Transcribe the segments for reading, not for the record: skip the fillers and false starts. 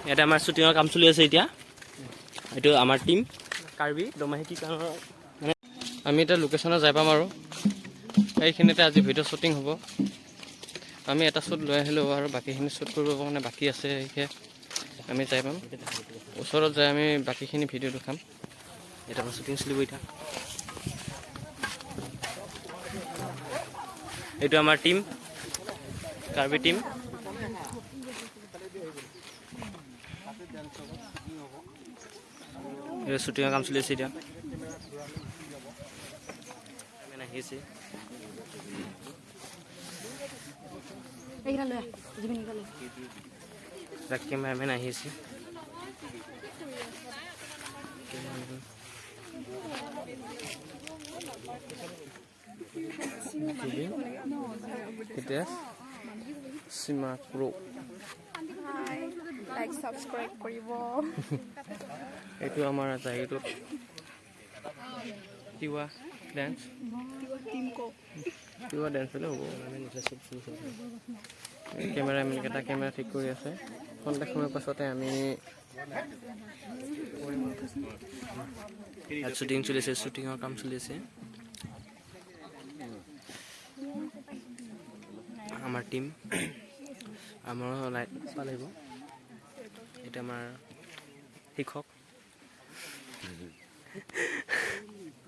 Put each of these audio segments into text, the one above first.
ইয়াতে আমাৰ শ্বুটিঙৰ কাম চলি আছে এতিয়া। এইটো আমাৰ টিম কাৰ্বি দমাহী কি কাৰণ মানে আমি এতিয়া লোকেশ্যনত যাই পাম আৰু এইখিনিতে আজি ভিডিঅ' শ্বুটিং হ'ব। আমি এটা শ্বুট লৈ আহিলোঁ আৰু বাকীখিনি শ্বুট কৰিবৰ কাৰণে বাকী আছে। সেয়ে আমি যাই পাম ওচৰত যাই আমি বাকীখিনি ভিডিঅ' দেখাম। এটা শ্বুটিং চলিব এতিয়া। এইটো আমাৰ টিম কাৰ্বি টিম। শ্বুটিঙৰ কাম চলি আছে এতিয়া। আহিছে কেমেৰামেন আহিছে। এতিয়া সীমা প্ৰ লাইক সাবস্ক্ৰাইব কৰিব। এইটো আমাৰ এটা এইটো তিৱা ডেন্স তিৱা ডেন্স হ'লে হ'ব। কেমেৰামেন কেইটা কেমেৰা ঠিক কৰি আছে। খন্তেক সময়ৰ পাছতে আমি শ্বুটিং চলি আছে। শ্বুটিঙৰ কাম চলি আছে। আমাৰ টিম আমাৰ লাইট পাল আহিব। এটা আমাৰ শিক্ষক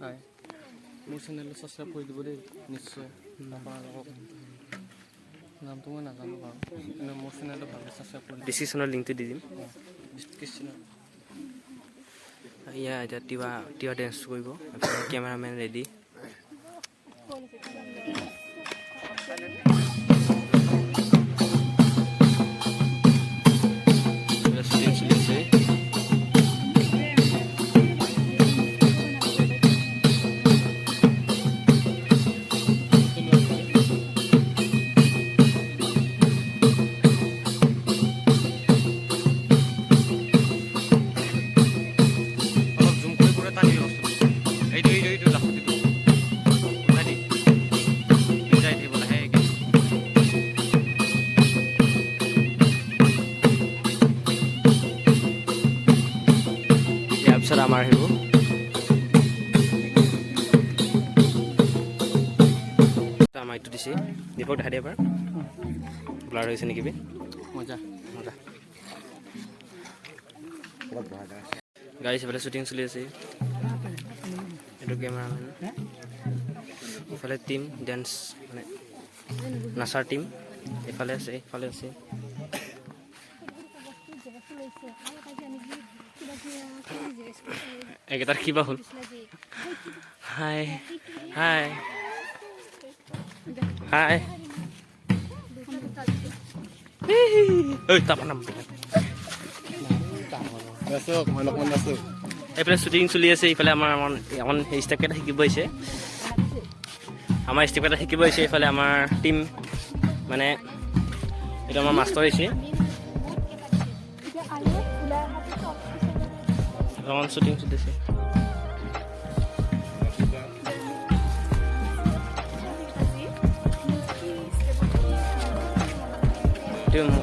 হয়। মোৰ চেনেলটো ছাবস্ক্ৰাইব কৰি দিব দেই নিশ্চয়। নামটো মই নাজানো বাৰু কিন্তু মোৰ চেনেলটো ভালকৈ ছাবস্ক্ৰাইব কৰি ডিছক্ৰিপশ্যনৰ লিংকটো দি দিম। ডিছক্ৰিপশ্যনত এয়া এতিয়া তিৱা ডেন্স কৰিব। Cameraman ready. তাৰপিছত আমাৰ আহিব আমাৰ এইটো দিছে। দীপক দেখা দিয়ে এবাৰ ব্লাৰ হৈছে নেকি? মজা মজা গাড়ী সিফালে শ্বুটিং চলি আছে। এইটো কেমেৰামেন। ইফালে টিম ডেন্স মানে নাচাৰ টিম এইফালে আছে। এইফালে আছে এইকেইটাৰ কিবা হ'ল। হাই হাই হাই এইফালে শ্বুটিং চলি আছে। ইফালে আমাৰ এখন ষ্টেপ কেইটা শিকিব আহিছে। আমাৰ ষ্টেপ কেইটা শিকিব আহিছে। এইফালে আমাৰ টিম মানে এইটো আমাৰ মাষ্টৰ আহিছে। এখন শ্বুটিং চলিছে।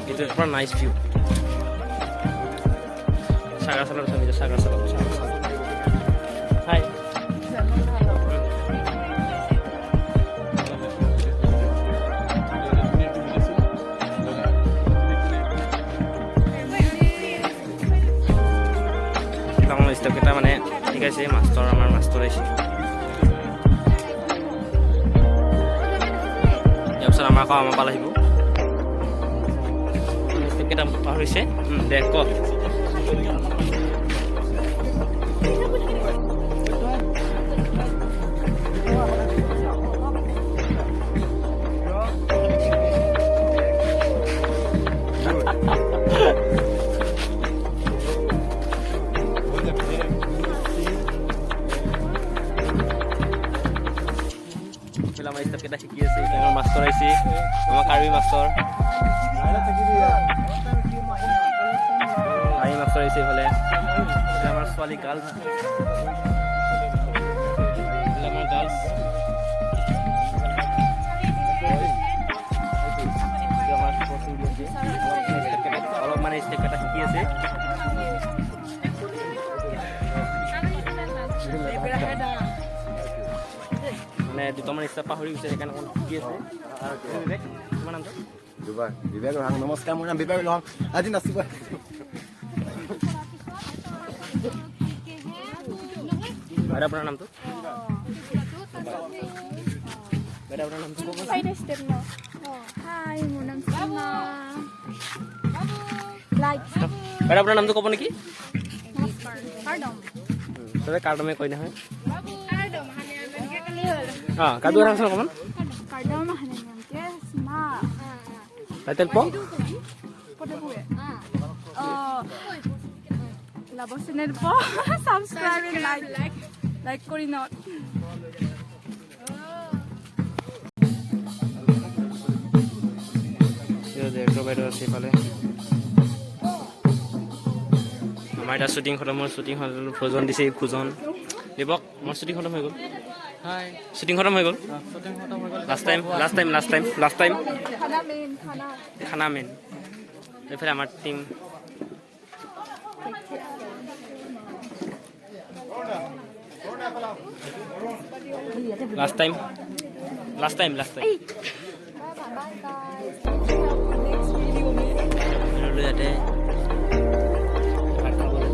এইটো পুৰা নাইচ ভিউ। সাগৰ চালত আছে। সাগৰ চালত হাই ষ্টেপকেইটা মানে শিকাইছে মাষ্টৰ। আমাৰ মাষ্টৰ আহিছে। ইয়াৰ পিছত আমাৰ আমাৰ পাল আহিব। ষ্টেপকেইটা পাহৰিছে দে ক। আমাৰ ষ্টেপ কেইটা শিকি আছে। আমাৰ মাষ্টৰ আহিছে। আমাৰ কাৰ্বি মাষ্টৰ মাষ্টৰ আহিছে। এইফালে আমাৰ ছোৱালী গাৰ্লছ। আমাৰ গাৰ্লছ অলপ মানে ষ্টেপ এটা শিকি আছে মানে দুটামান ষ্টেপ পাহৰি গৈছে সেইকাৰণে অকণ শিকি আছে আৰু বিবেক তোমাৰ নামটো বিবেক ৰহাং নমস্কাৰ মোৰ নাম বিবেক ৰহাং আজি নাচিব বাইদেউ আপোনাৰ নামটো বাইদেউ আপোনাৰ নামটো ক'ব Hi, মোৰ নাম সীমা লাইক বাইদেউ আপোনাৰ নামটো ক'ব নেকি নমস্কাৰ কাৰ্ডম চবে কাৰ্ডমে কয় নহয় কাৰ্ডম মানে এনেকৈ ক'লেই হ'ল অঁ কাৰ্ডম আছেনে অকণমান কাৰ্ডম মানে নামকে সীমা টাইটেল প পটপুৰে লাভ চেনেল প সাবস্ক্ৰাইব লাইক কৰি নট ডিৰেক্টৰ বাইদেউ আছে এইফালে আমাৰ এতিয়া শ্বুটিং খতম হ'ল শ্বুটিং হ'ল ফ্ৰজন দিছে ফ্ৰজন দেৱক মোৰ শ্বুটিং খতম হৈ গ'ল হাই শ্বুটিং খতম হৈ গ'ল লাষ্ট টাইম খানা মেইন এইফালে আমাৰ টিম লাষ্ট টাইম ইয়াতে ভাত খাবলৈ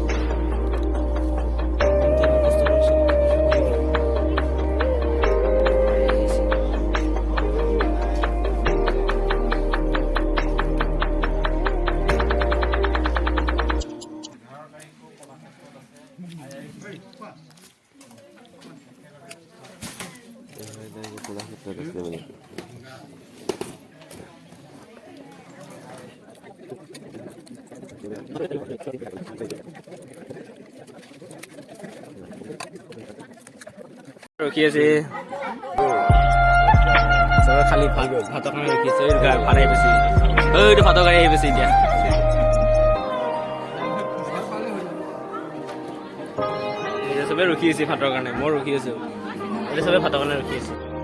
ৰখি আছে চবে খালি ভাতৰ কাৰণে ৰখি আছে ভাত আহি পাইছে এইটো ভাতৰ গাড়ী আহি পাইছে এতিয়া চবে ৰখি আছে ভাতৰ কাৰণে মই ৰখি আছো এতিয়া চবে ভাতৰ কাৰণে ৰখি আছে